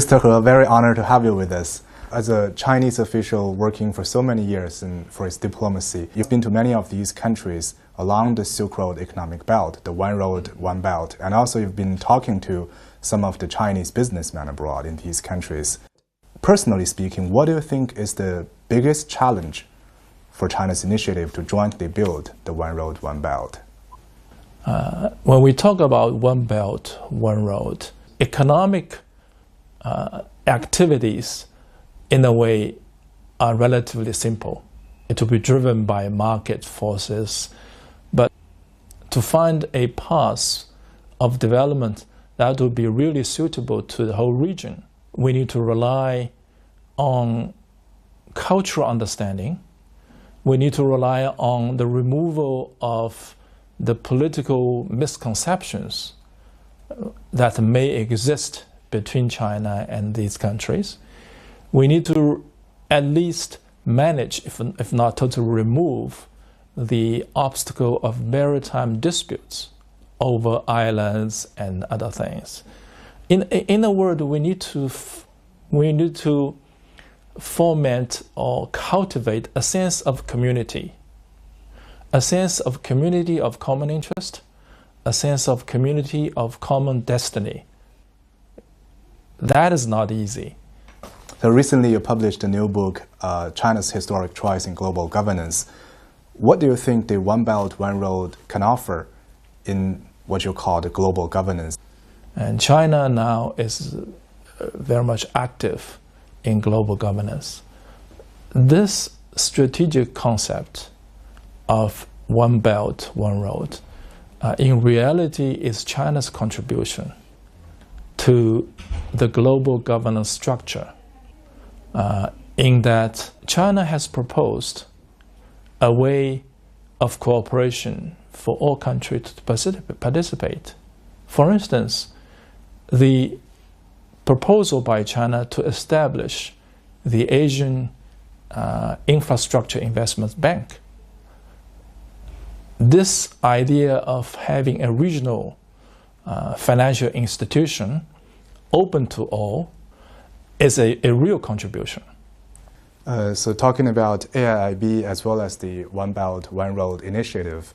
Mr. He, very honored to have you with us. As a Chinese official working for so many years for its diplomacy, you've been to many of these countries along the Silk Road economic belt, the One Road, One Belt, and also you've been talking to some of the Chinese businessmen abroad in these countries. Personally speaking, what do you think is the biggest challenge for China's initiative to jointly build the One Road, One Belt? When we talk about One Belt, One Road, economic activities in a way are relatively simple. It will be driven by market forces, but to find a path of development that will be really suitable to the whole region, we need to rely on cultural understanding. We need to rely on the removal of the political misconceptions that may exist between China and these countries. We need to at least manage, if not totally remove, the obstacle of maritime disputes over islands and other things. In a word, we need to foment or cultivate a sense of community, a sense of community of common interest, a sense of community of common destiny. That is not easy. So recently you published a new book, China's Historic Choice in Global Governance. What do you think the One Belt, One Road can offer in what you call the global governance? And China now is very much active in global governance. This strategic concept of One Belt, One Road, in reality is China's contribution to the global governance structure, in that China has proposed a way of cooperation for all countries to participate. For instance, the proposal by China to establish the Asian Infrastructure Investment Bank. This idea of having a regional financial institution open to all is a real contribution. So talking about AIIB as well as the One Belt, One Road initiative,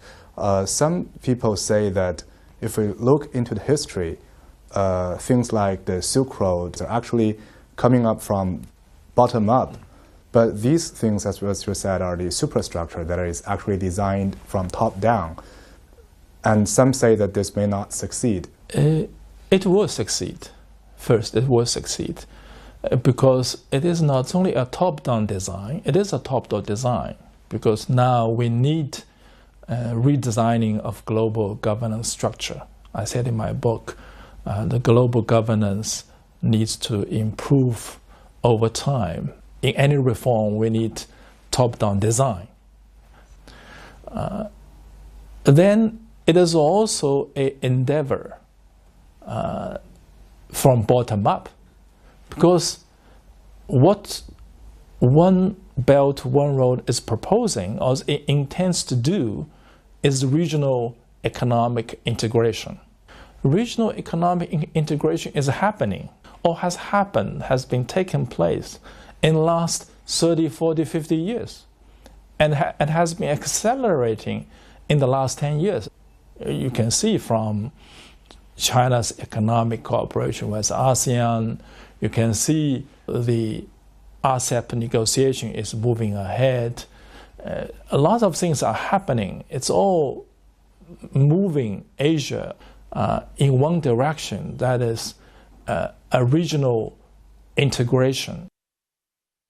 some people say that if we look into the history, things like the Silk Road are actually coming up from bottom up. But these things, as you said, are the superstructure that is actually designed from top down. And some say that this may not succeed. It will succeed. First, it will succeed. Because it is not only a top-down design, it is a top-down design. Because now we need redesigning of global governance structure. I said in my book, the global governance needs to improve over time. In any reform, we need top-down design. Then it is also an endeavor from bottom up, because what One Belt, One Road is proposing, or it intends to do, is regional economic integration. Regional economic integration is happening, or has happened, has been taking place in the last 30, 40, 50 years, and has been accelerating in the last 10 years. You can see from China's economic cooperation with ASEAN, you can see the RCEP negotiation is moving ahead. A lot of things are happening. It's all moving Asia in one direction, that is a regional integration.